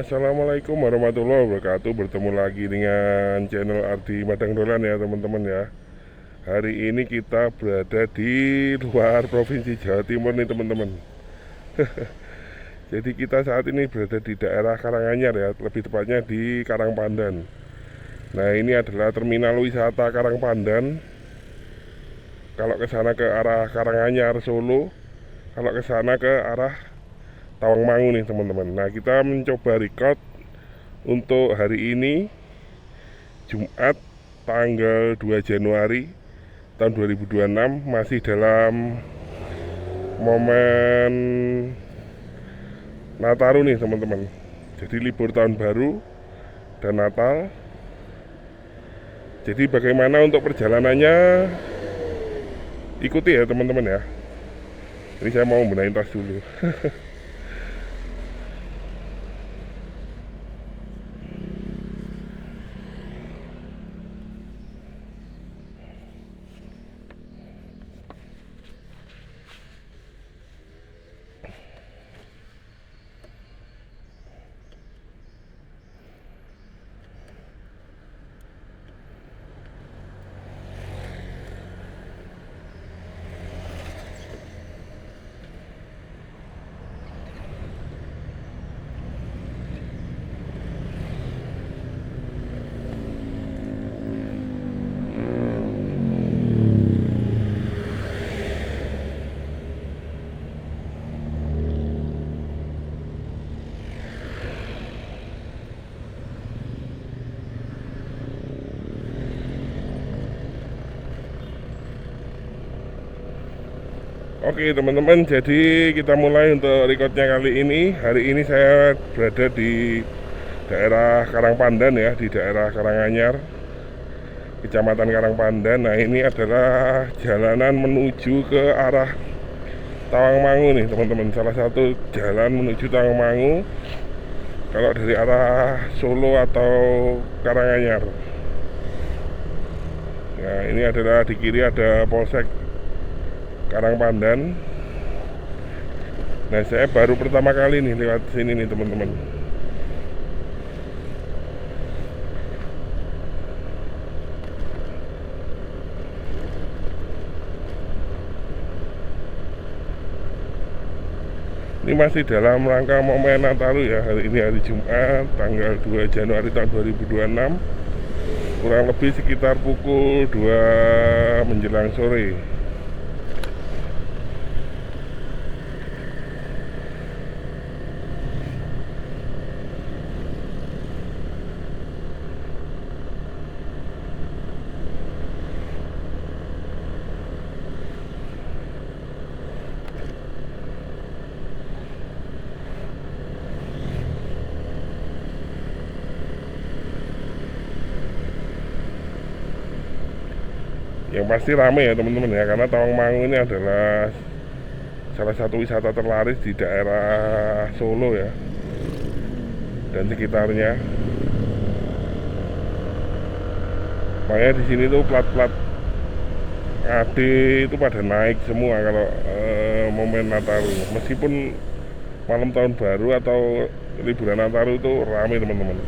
Assalamualaikum warahmatullahi wabarakatuh. Bertemu lagi dengan channel Ardi Madang Dolan ya teman-teman ya. Hari ini kita berada di luar Provinsi Jawa Timur nih teman-teman. Jadi kita saat ini berada di daerah Karanganyar ya, lebih tepatnya di Karangpandan. Nah, ini adalah terminal wisata Karangpandan. Kalau ke sana ke arah Karanganyar Solo, kalau ke sana ke arah Tawangmangu nih teman-teman. Nah, kita mencoba record untuk hari ini Jumat tanggal 2 Januari tahun 2026, masih dalam momen Nataru nih teman-teman. Jadi libur tahun baru dan Natal. Jadi bagaimana untuk perjalanannya, ikuti ya teman-teman ya. Ini saya mau benahin tas dulu. Oke teman-teman, jadi kita mulai untuk recordnya kali ini. Hari ini saya berada di daerah Karangpandan ya, di daerah Karanganyar, Kecamatan Karangpandan. Nah, ini adalah jalanan menuju ke arah Tawangmangu nih teman-teman. Salah satu jalan menuju Tawangmangu kalau dari arah Solo atau Karanganyar. Nah, ini adalah di kiri ada Polsek Karangpandan. Nah, saya baru pertama kali nih lewat sini nih teman-teman. Ini masih dalam rangka momen Nataru ya. Hari ini hari Jumat tanggal 2 Januari tahun 2026. Kurang lebih sekitar pukul 2 menjelang sore. Yang pasti ramai ya teman-teman ya, karena Tawangmangu ini adalah salah satu wisata terlaris di daerah Solo ya dan sekitarnya. Makanya di sini tuh plat-plat AD itu pada naik semua kalau momen Nataru. Meskipun malam tahun baru atau liburan Nataru itu ramai teman-teman.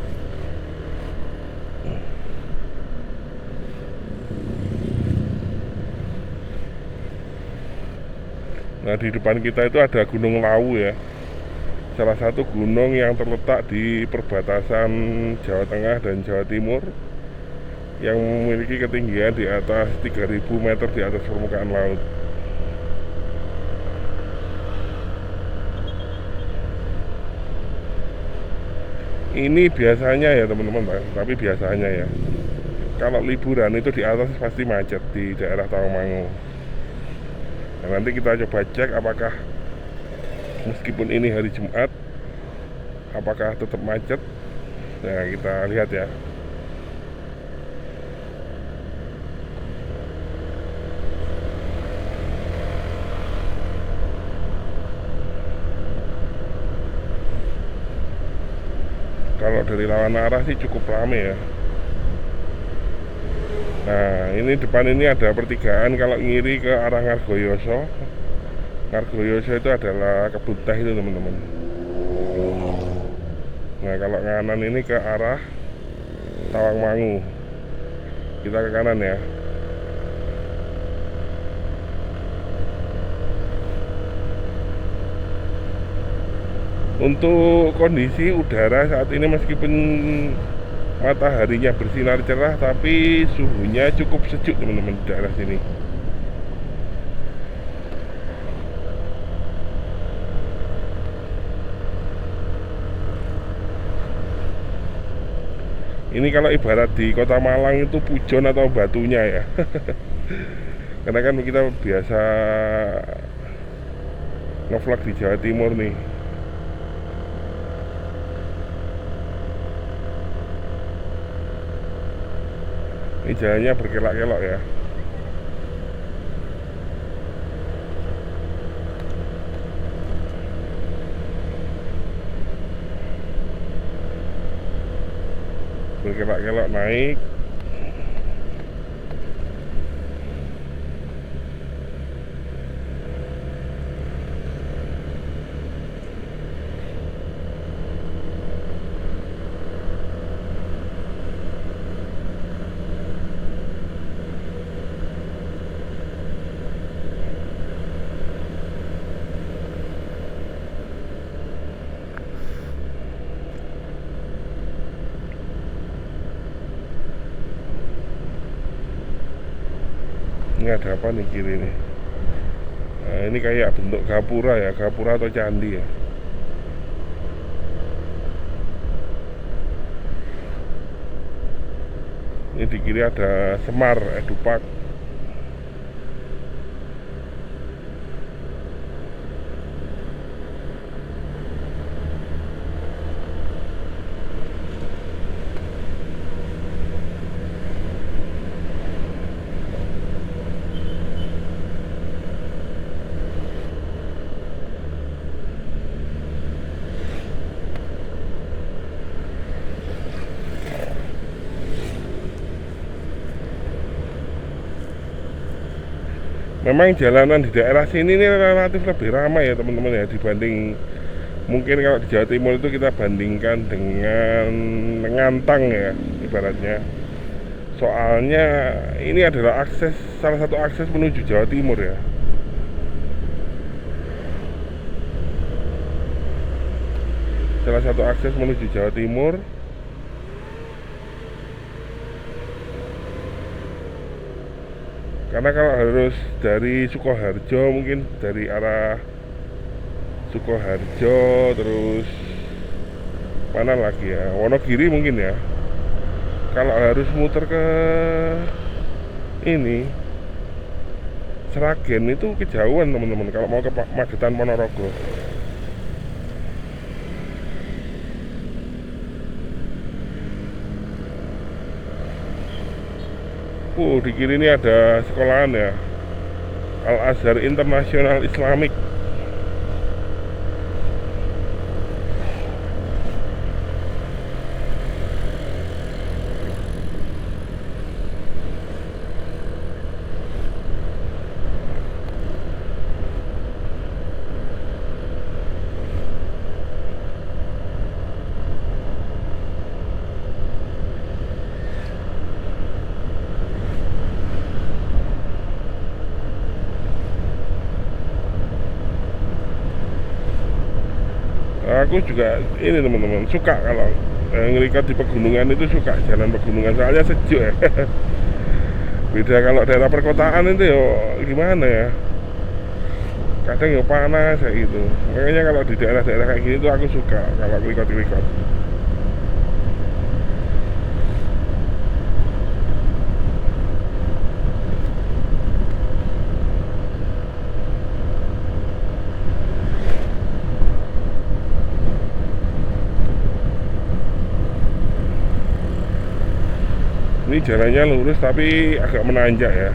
Nah, di depan kita itu ada Gunung Lawu ya, salah satu gunung yang terletak di perbatasan Jawa Tengah dan Jawa Timur, yang memiliki ketinggian di atas 3000 meter di atas permukaan laut. Ini biasanya ya teman-teman, tapi biasanya ya, kalau liburan itu di atas pasti macet di daerah Tawangmangu. Nah, nanti kita coba cek apakah meskipun ini hari Jumat, apakah tetap macet. Nah, kita lihat ya. Kalau dari lawan arah sih cukup ramai ya. Nah, ini depan ini ada pertigaan kalau ngiri ke arah Ngargoyoso. Ngargoyoso itu adalah kebun teh itu teman-teman. Nah kalau kanan ini ke arah Tawangmangu, kita ke kanan ya. Untuk kondisi udara saat ini meskipun mataharinya bersinar cerah, tapi suhunya cukup sejuk teman-teman di daerah sini. Ini kalau ibarat di kota Malang itu pujon atau batunya ya. Karena kan kita biasa ngevlog di Jawa Timur nih. Ini jalannya berkelok-kelok ya. Berkelok-kelok naik. Ini ada apa nih kiri nih? Nah, ini kayak bentuk gapura ya, gapura atau candi ya. Ini di kiri ada Semar Edupark. Memang jalanan di daerah sini ini relatif lebih ramai ya teman-teman ya, dibanding mungkin kalau di Jawa Timur itu kita bandingkan dengan Ngantang ya ibaratnya. Soalnya ini adalah salah satu akses menuju Jawa Timur ya. Salah satu akses menuju Jawa Timur. Karena kalau harus dari Sukoharjo, mungkin dari arah Sukoharjo terus mana lagi ya, Wonogiri mungkin ya. Kalau harus muter ke ini Sragen itu kejauhan teman-teman, kalau mau ke Magetan Ponorogo. Di kiri ini ada sekolahan ya, Al Azhar International Islamic. Aku juga ini teman-teman suka kalau ngelihat di pegunungan itu, suka jalan pegunungan soalnya sejuk ya. Beda kalau daerah perkotaan itu yo gimana ya, kadang yo panas kayak gitu. Makanya kalau di daerah-daerah kayak gini tuh aku suka kalau ngelihat. Ini jalannya lurus tapi agak menanjak ya.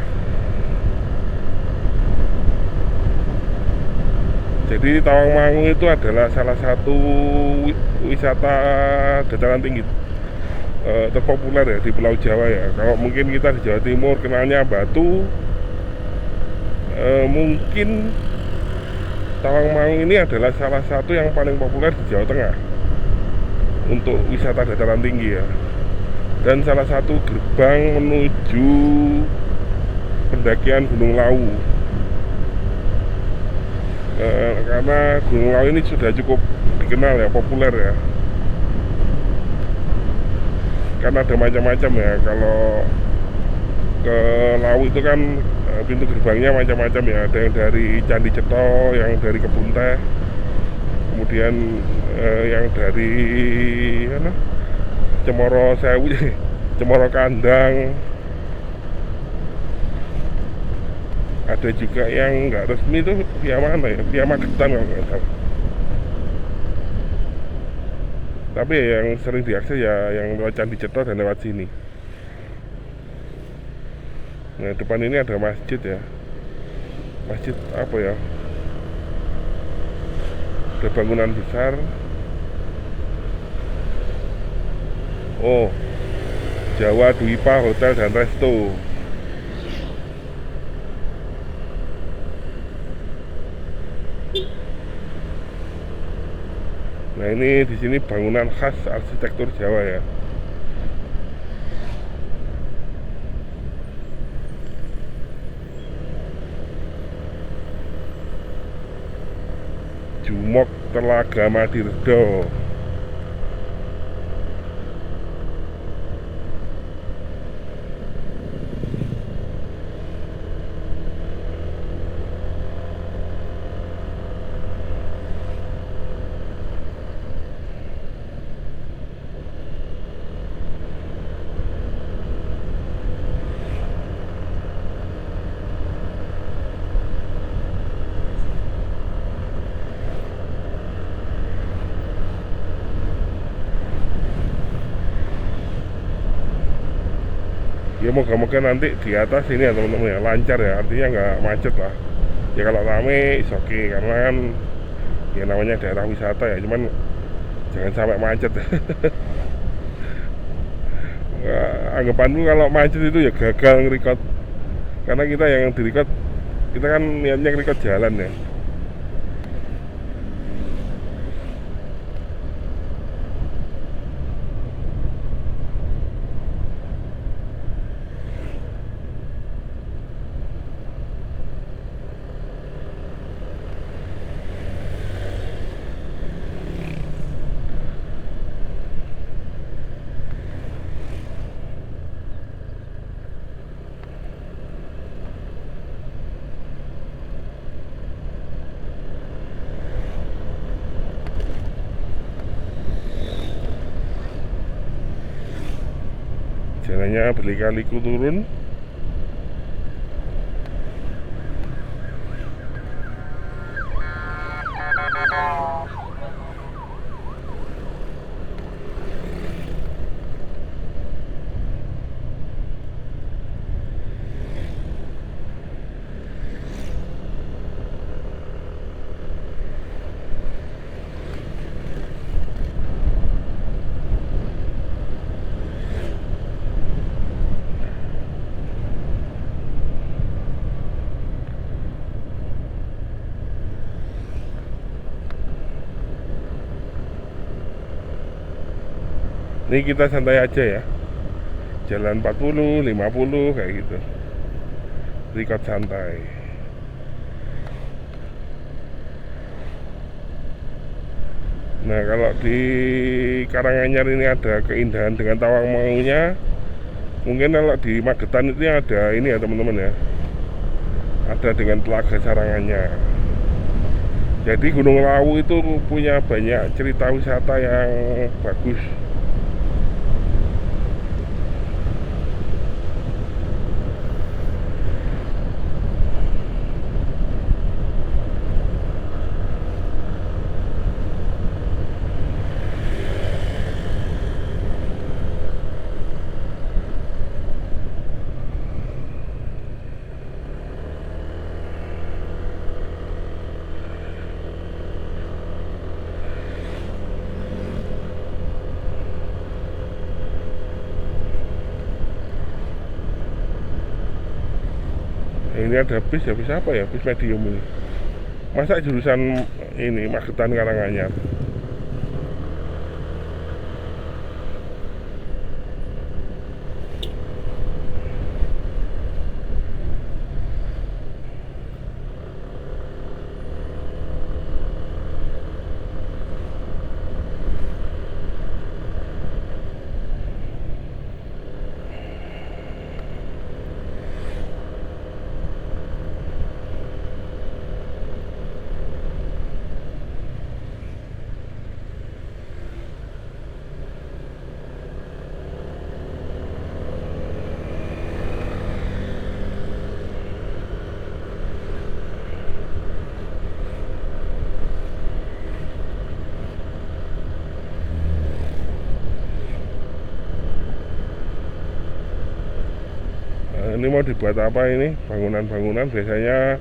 Jadi Tawangmangu itu adalah salah satu wisata dataran tinggi terpopuler ya di Pulau Jawa ya. Kalau mungkin kita di Jawa Timur kenalnya Batu, mungkin Tawangmangu ini adalah salah satu yang paling populer di Jawa Tengah. untuk wisata dataran tinggi ya, dan salah satu gerbang menuju pendakian Gunung Lawu. Karena Gunung Lawu ini sudah cukup dikenal ya, populer ya, karena ada macam-macam ya. Kalau ke Lawu itu kan pintu gerbangnya macam-macam ya, ada yang dari Candi Cetho, yang dari Kebun Teh, kemudian yang dari Cemoro Sewu, Cemoro Kandang. Ada juga yang nggak resmi itu via mana ya, via Magetan kalau nggak salah. Tapi yang sering diakses ya yang lewat Candi Cetho dan lewat sini. Nah, depan ini ada masjid ya. Masjid apa ya? Ada bangunan besar. Oh, Jawa Dwipa Hotel dan Resto. Nah, ini di sini bangunan khas arsitektur Jawa ya. Jumok Telaga Madirdo. Ya moga-moga nanti di atas ini ya teman-teman ya, lancar ya, artinya nggak macet lah. Ya kalau rame is oke, karena kan ya namanya daerah wisata ya, cuman jangan sampai macet. Anggapanku kalau macet itu ya gagal nge-record, karena kita yang di-record, kita kan niatnya nge-record jalan ya. Jalannya berliku-liku turun. Ini kita santai aja ya, jalan 40, 50 kayak gitu, record santai. Nah, kalau di Karanganyar ini ada keindahan dengan Tawangmangunya. Mungkin kalau di Magetan itu ada ini ya teman-teman ya, ada dengan Telaga Sarangannya. Jadi Gunung Lawu itu punya banyak cerita wisata yang bagus. Ini ada bis ya, bis apa ya, bis medium ini. Masa jurusan ini Magetan Karanganyar. Ini mau dibuat apa ini? Bangunan-bangunan biasanya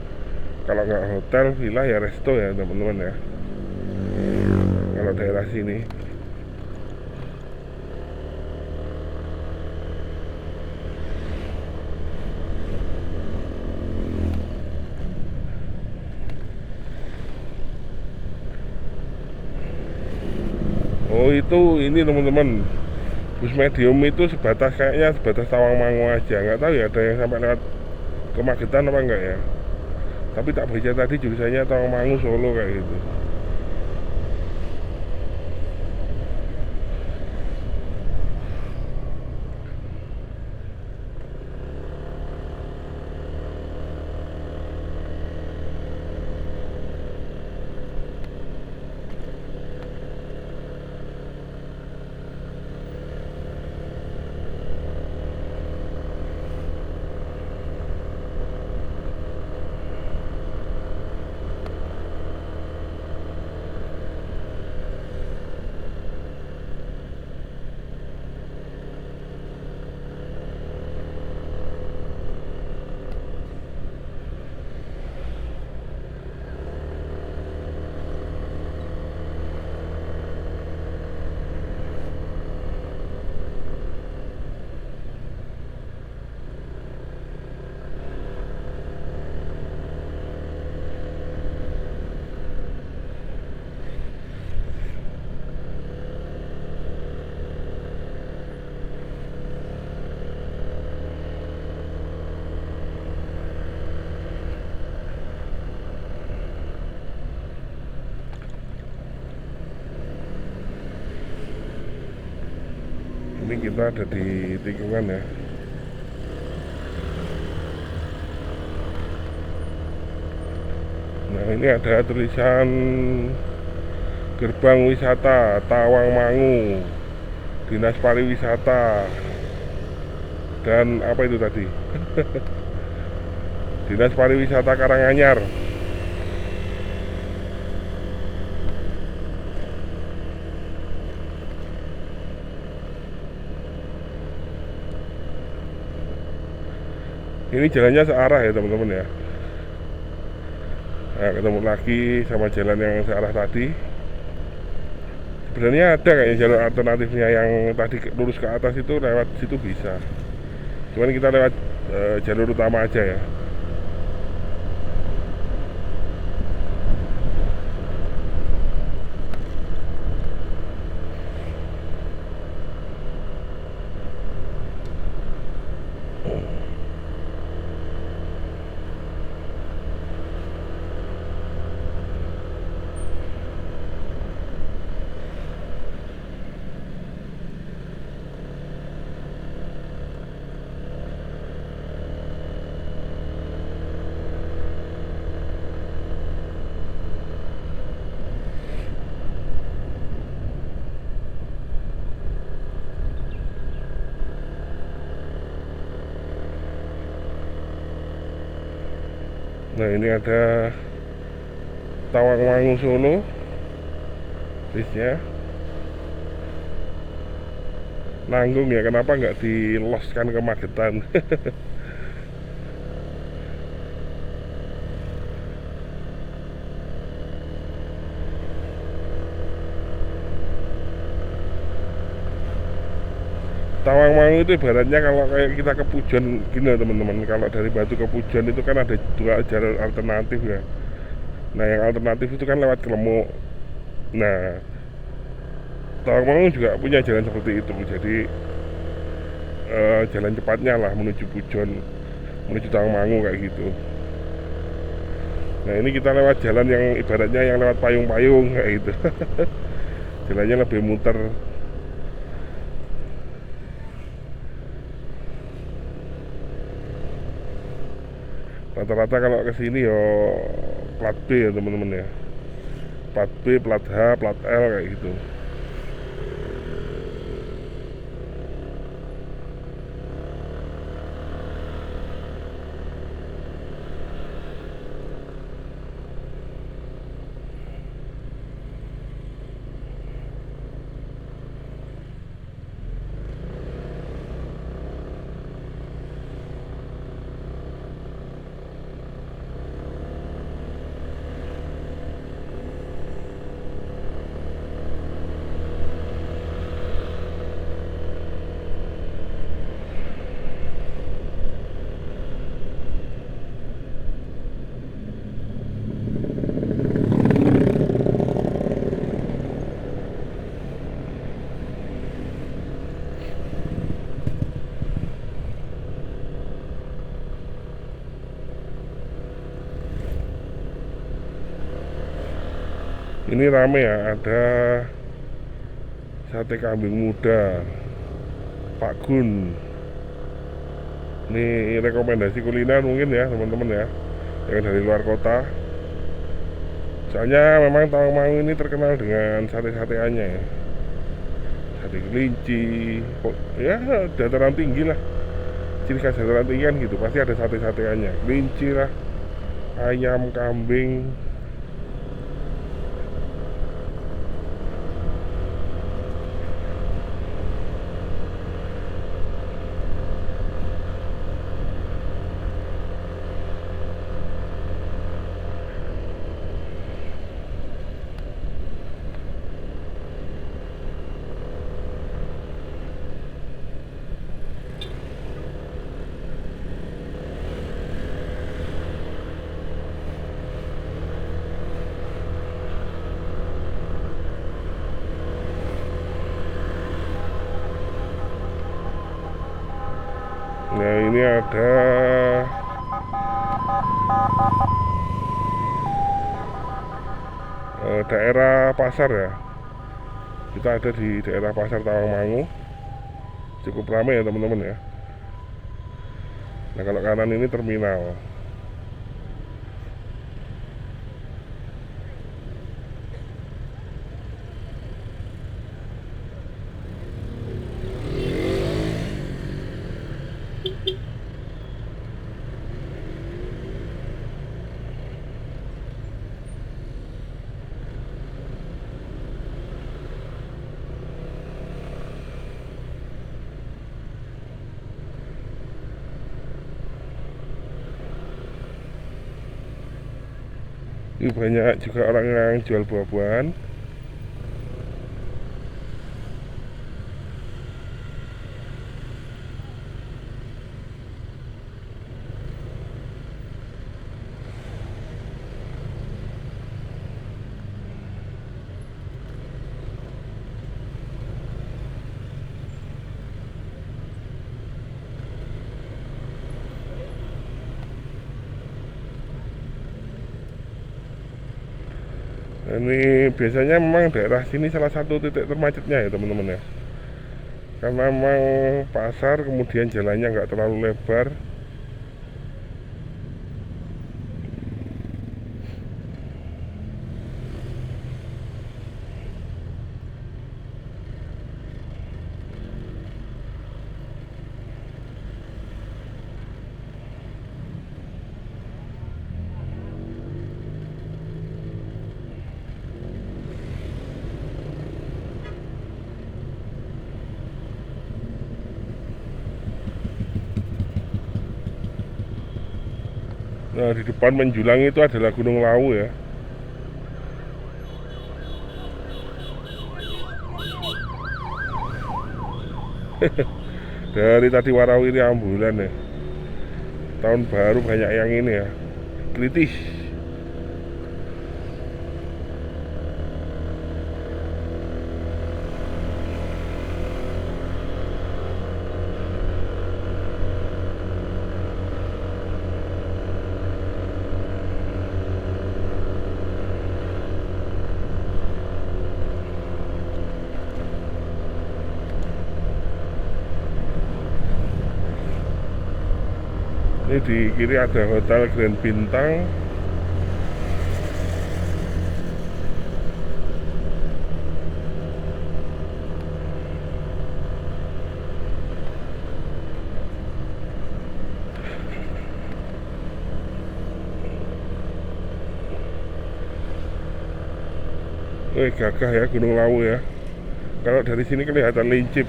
kalau nggak hotel, villa ya resto ya teman-teman ya. Kalau daerah sini. Oh itu ini teman-teman, bus medium itu sebatas kayaknya sebatas Tawangmangu aja, nggak tahu ya ada yang sampai lewat ke Magetan apa enggak ya. Tapi tak baca tadi jurusannya Tawangmangu Solo kayak gitu. Ini kita ada di tikungan ya. Nah ini ada tulisan gerbang wisata Tawangmangu, Dinas Pariwisata, dan apa itu tadi? Dinas Pariwisata Karanganyar. Ini jalannya searah ya teman-teman ya. Nah, ketemu lagi sama jalan yang searah tadi. Sebenarnya ada kayaknya jalur alternatifnya, yang tadi lurus ke atas itu lewat situ bisa. Cuman kita lewat jalur utama aja ya. Nah ini ada Tawangmangu Solo bisnya. Nanggung ya, kenapa nggak diloskan ke Magetan? Tawangmangu itu ibaratnya kalau kayak kita ke Pujon gini teman-teman. Kalau dari Batu ke Pujon itu kan ada dua jalur alternatif ya. Nah yang alternatif itu kan lewat Klemuk. Nah Tawangmangu juga punya jalan seperti itu. Jadi jalan cepatnya lah menuju Pujon, menuju Tawangmangu kayak gitu. Nah ini kita lewat jalan yang ibaratnya yang lewat payung-payung kayak gitu. Jalannya lebih muter. Rata-rata kalau kesini yo plat B ya teman-teman ya. Plat B, plat H, plat L kayak gitu. Ini rame ya, ada sate kambing muda Pak Gun. Ini rekomendasi kuliner mungkin ya teman-teman ya, yang dari luar kota. Soalnya memang Tawangmangu ini terkenal dengan sate-sateannya ya. Sate kelinci, ya dataran tinggi lah. Ciri khas dataran tinggi kan gitu, pasti ada sate-sateannya. Kelinci lah, ayam, kambing. Nah ini ada daerah pasar ya. Kita ada di daerah pasar Tawangmangu. Cukup ramai ya teman-teman ya. Nah kalau kanan ini terminal. Ini banyak juga orang yang jual buah-buahan. Ini biasanya memang daerah sini salah satu titik termacetnya ya teman-teman ya. Karena memang pasar, kemudian jalannya nggak terlalu lebar. Nah di depan menjulang itu adalah Gunung Lawu ya. Dari tadi warawiri ambulan ya. Tahun baru banyak yang ini ya, kritis. Ini di kiri ada Hotel Grand Bintang. Gagah ya Gunung Lawu ya. Kalau dari sini kelihatan lincip.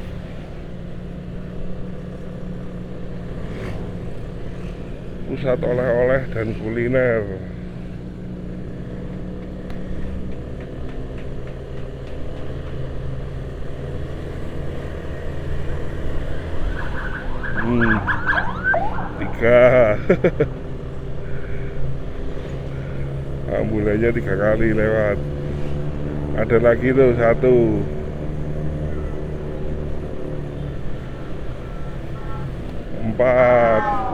Pusat oleh-oleh dan kuliner. Tiga. Ambulannya 3 kali lewat. Ada lagi tuh 1. 4.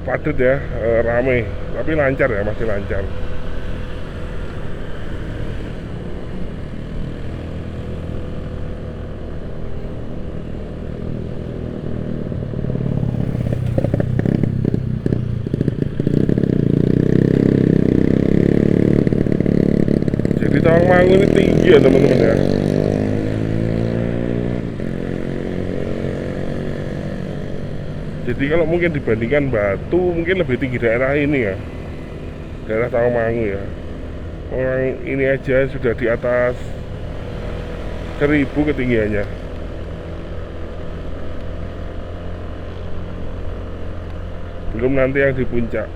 Padat ya, rame, tapi lancar ya, masih lancar. Jadi Tawangmangu ini tinggi ya teman-teman ya. Jadi kalau mungkin dibandingkan Batu, mungkin lebih tinggi daerah ini ya, daerah Tawangmangu ya. Orang ini aja sudah di atas 1000 ketinggiannya. Belum nanti yang di puncak.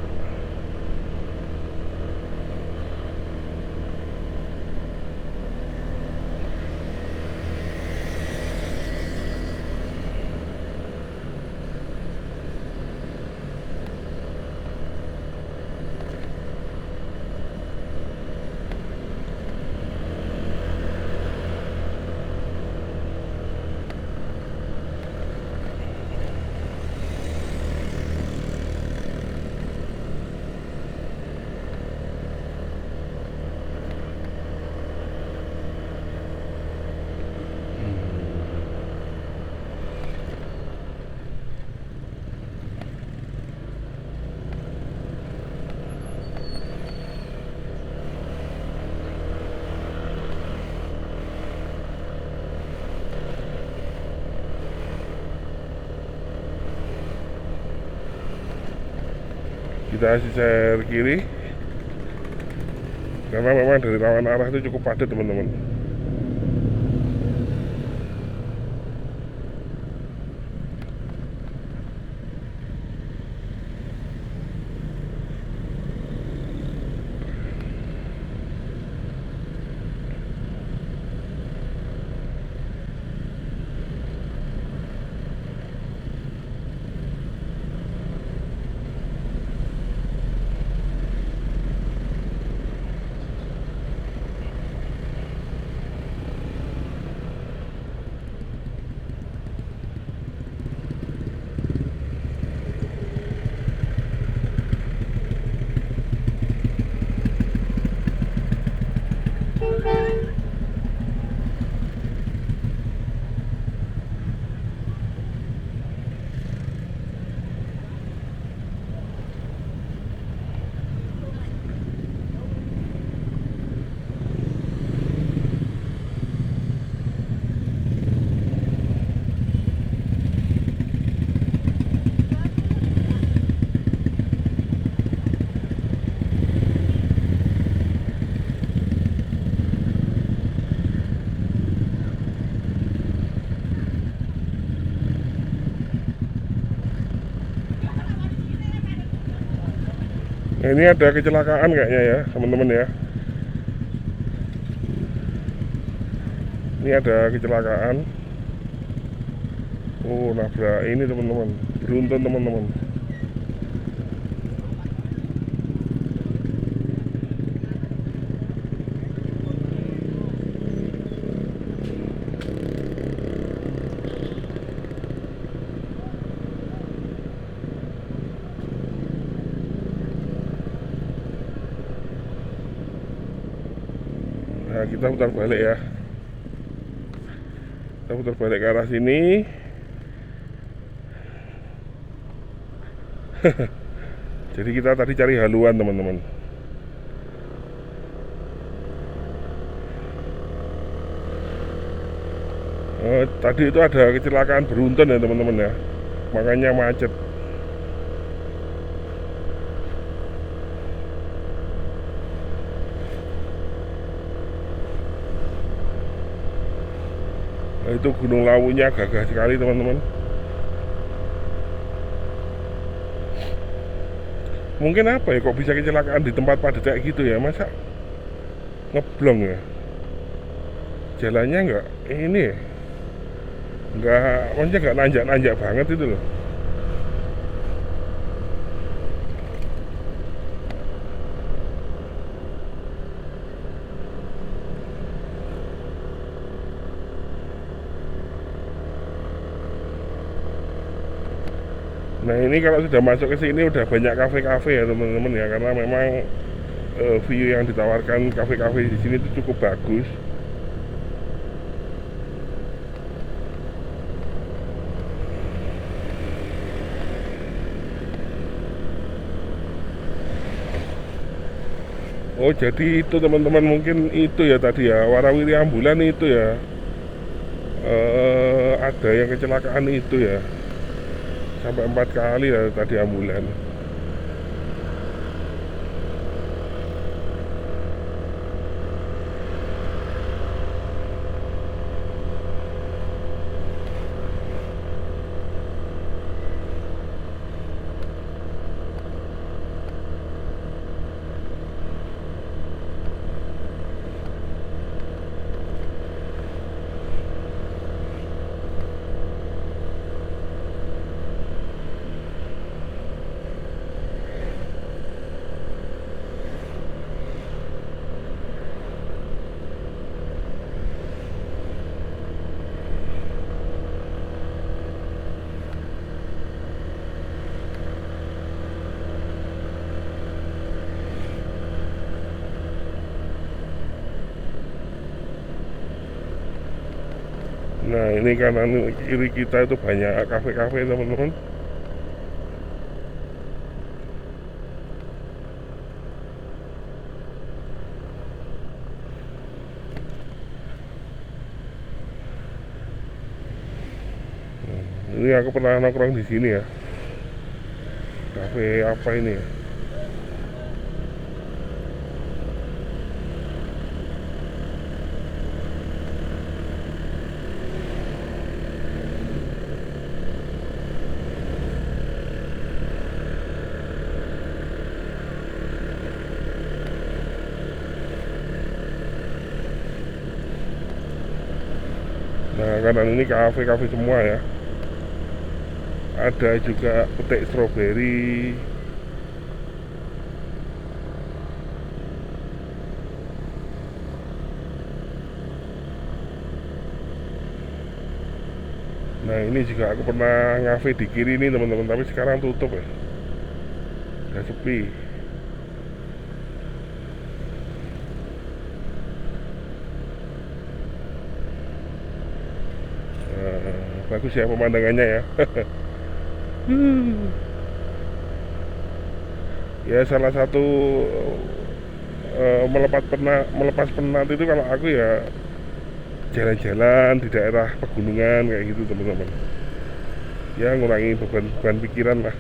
Kita sisir kiri karena memang dari lawan arah itu cukup padat teman-teman. Nah, ini ada kecelakaan kayaknya ya teman-teman ya. Ini ada kecelakaan. Oh, nabrak ini teman-teman. Beruntun teman-teman. Nah, kita putar balik ya. Kita putar balik ke arah sini. Jadi kita tadi cari haluan teman-teman. Tadi itu ada kecelakaan beruntun ya teman-teman ya. Makanya macet. Nah, itu Gunung Lawunya gagah sekali teman-teman. Mungkin apa ya kok bisa kecelakaan di tempat padat kayak gitu ya, masa ngeblong ya jalannya, nggak ini ya, maksudnya nggak nanjak-nanjak banget itu loh. Nah ini kalau sudah masuk ke sini udah banyak kafe-kafe ya teman-teman ya, karena memang view yang ditawarkan kafe-kafe di sini itu cukup bagus. Oh jadi itu teman-teman, mungkin itu ya tadi ya, warawiri ambulan itu ya, ada yang kecelakaan itu ya, sampai 4 kali ya tadi ambulan. Nah ini kanan kiri kita itu banyak kafe-kafe teman-teman. Ini aku pernah nongkrong di sini ya. Kafe apa ini ya? Nah kanan ini kafe-kafe semua ya. Ada juga petik stroberi. Nah ini juga aku pernah ngafe di kiri ini teman-teman, tapi sekarang tutup ya, udah sepi. Bagus ya pemandangannya ya. Ya salah satu melepas penat itu kalau aku ya jalan-jalan di daerah pegunungan kayak gitu teman-teman. Ya ngurangi beban pikiran lah.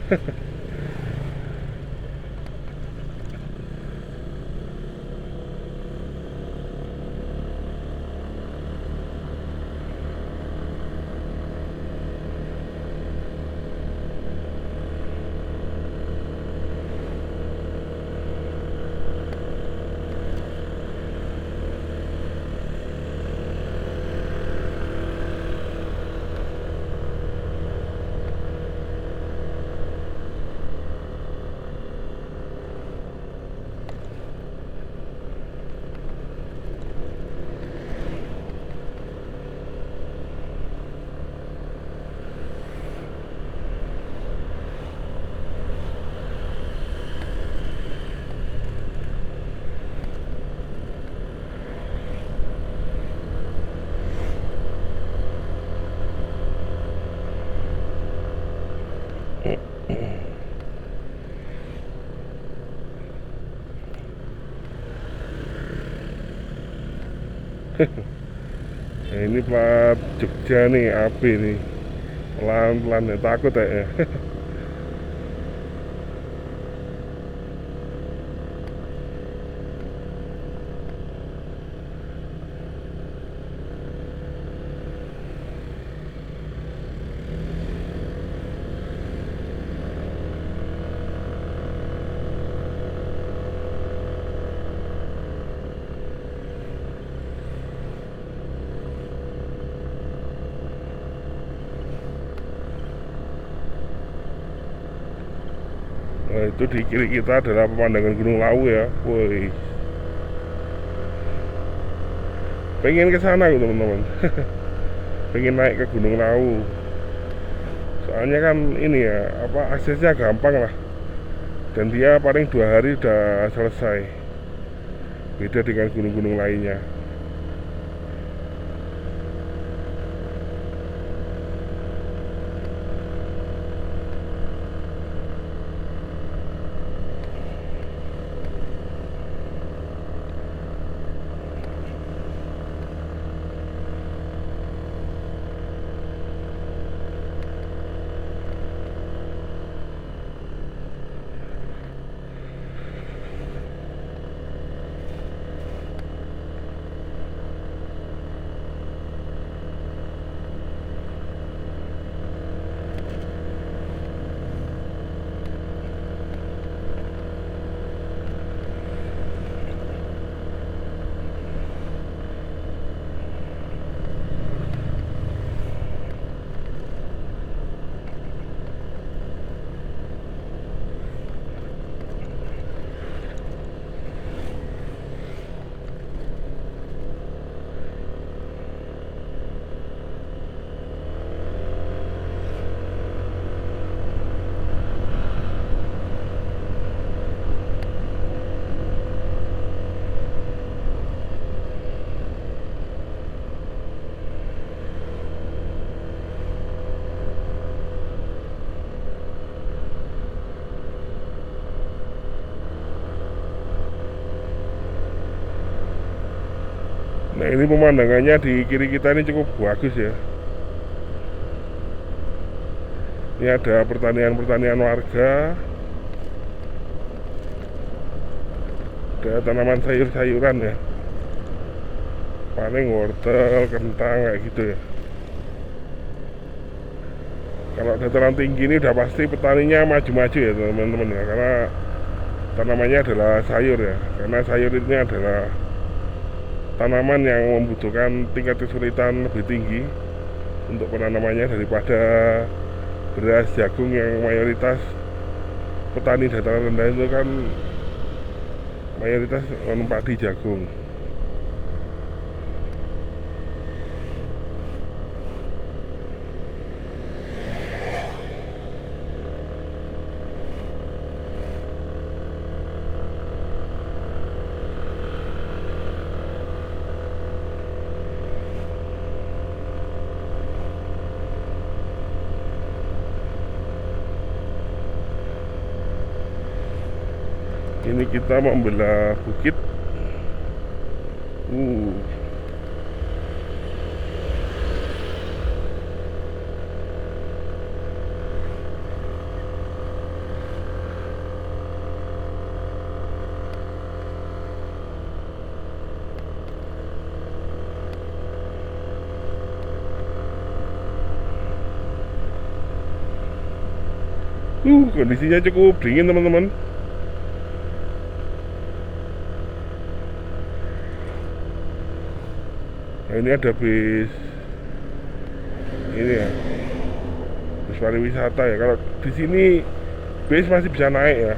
Nah, ini plat Jogja nih, AB nih. Pelan-pelan ya, takut ya. Nah, itu di kiri kita adalah pemandangan Gunung Lawu ya. Woi, pengen ke sana teman-teman. Pengen naik ke Gunung Lawu. Soalnya kan ini ya, apa, aksesnya gampang lah, dan dia paling 2 hari udah selesai. Beda dengan gunung-gunung lainnya. Nah, ini pemandangannya di kiri kita ini cukup bagus ya. Ini ada pertanian warga, ada tanaman sayur-sayuran ya, paling wortel, kentang kayak gitu ya. Kalau dataran tinggi ini udah pasti petaninya maju-maju ya teman-teman ya, karena tanamannya adalah sayur ya. Karena sayur ini adalah tanaman yang membutuhkan tingkat kesulitan lebih tinggi untuk penanamannya daripada beras, jagung yang mayoritas petani dataran rendah itu kan mayoritas padi jagung. Ini kita membelah bukit. Uh. Kondisinya cukup dingin teman-teman. Nah, ini ada bis ini ya, bis pariwisata ya. Kalau di sini bis masih bisa naik ya.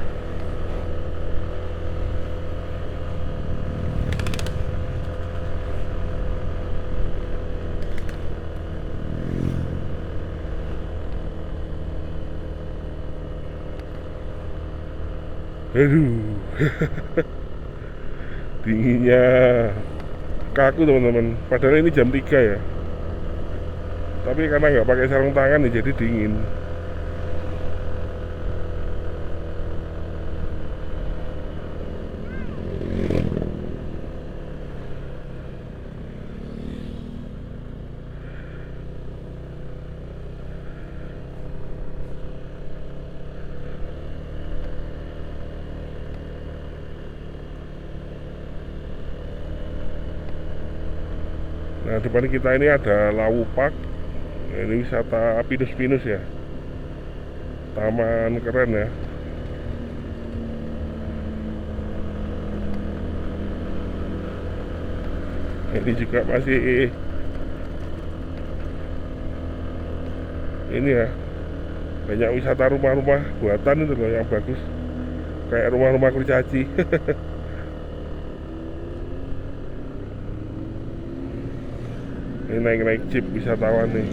Aduh, dinginnya kaku teman-teman. Padahal ini jam 3 ya, tapi karena nggak pakai sarung tangan nih jadi dingin. Nah, depan kita ini ada Lawu Park. Ini wisata pinus-pinus ya, taman keren ya. Ini juga masih ini ya, banyak wisata rumah-rumah buatan itu loh yang bagus, kayak rumah-rumah kurcaci. Ini naik-naik jeep wisatawan nih.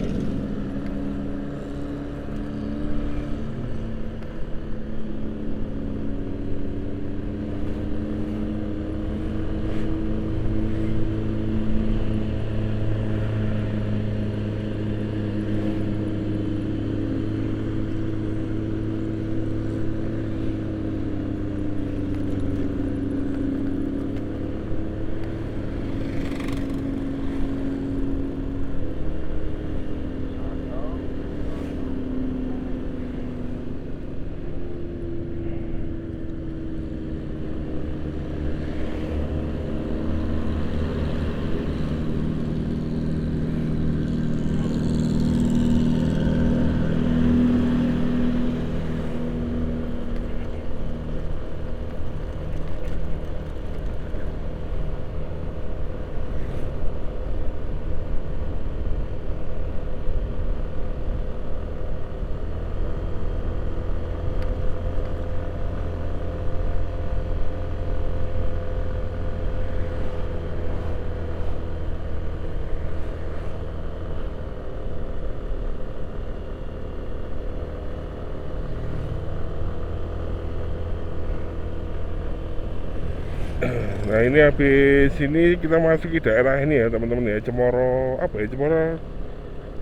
Nah ini habis ini kita masuki daerah ini ya teman-teman ya, Cemoro apa ya, Cemoro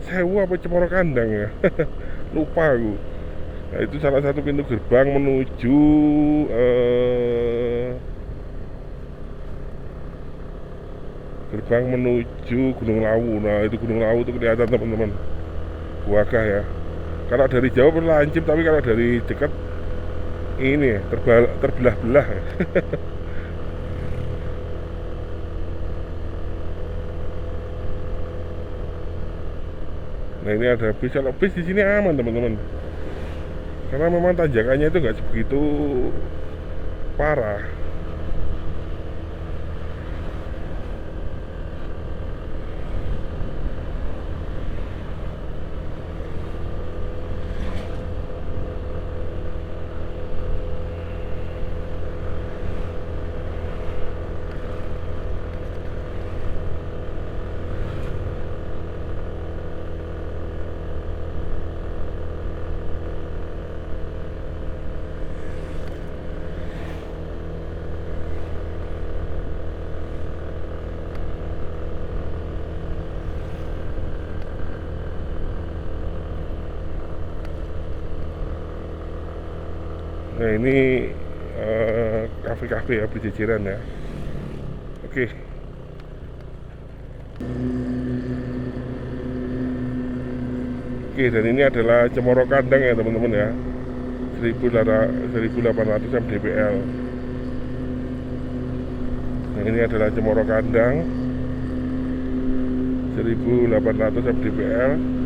Sewu apa Cemoro Kandang ya. Lupa aku. Nah itu salah satu pintu gerbang menuju gerbang menuju Gunung Lawu. Nah itu Gunung Lawu itu kelihatan teman-teman, Buagah ya. Kalau dari jauh berlancip, tapi kalau dari dekat ini ya, terbelah-belah ya. Nah ini ada bis, kalau bis di sini aman teman-teman, karena memang tanjakannya itu nggak sebegitu parah. Nah ini kafe-kafe ya, berjejeran ya. Oke. Oke, dan ini adalah Cemoro Kandang ya teman-teman ya, 1800 mdpl. Nah ini adalah Cemoro Kandang 1800 mdpl.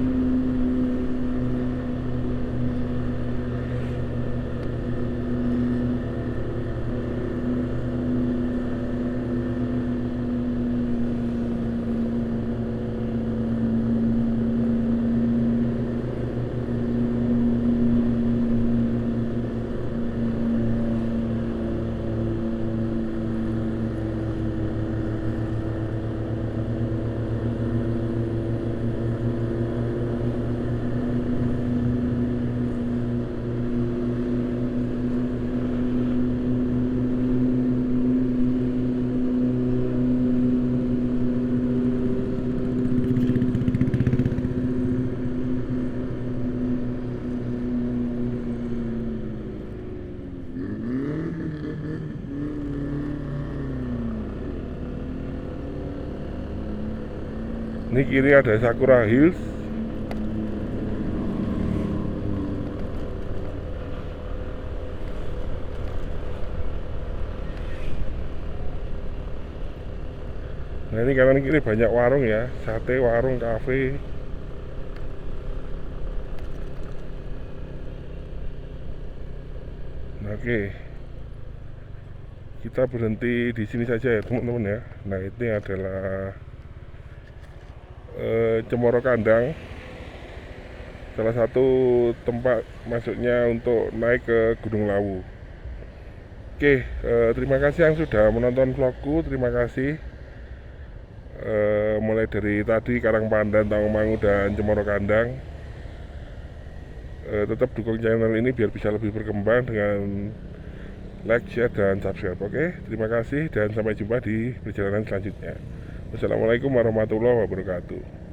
Ini kiri ada Sakura Hills. Nah ini kanan kiri banyak warung ya, sate, warung, kafe. Nah, oke, kita berhenti di sini saja ya teman-teman ya. Nah ini adalah Cemoro Kandang, salah satu tempat masuknya untuk naik ke Gunung Lawu. Oke, terima kasih yang sudah menonton vlogku. Terima kasih. Mulai dari tadi Karangpandan, Tawangmangu, dan Cemoro Kandang. Tetap dukung channel ini biar bisa lebih berkembang dengan like, share, dan subscribe. Oke, terima kasih dan sampai jumpa di perjalanan selanjutnya. Wassalamualaikum warahmatullahi wabarakatuh.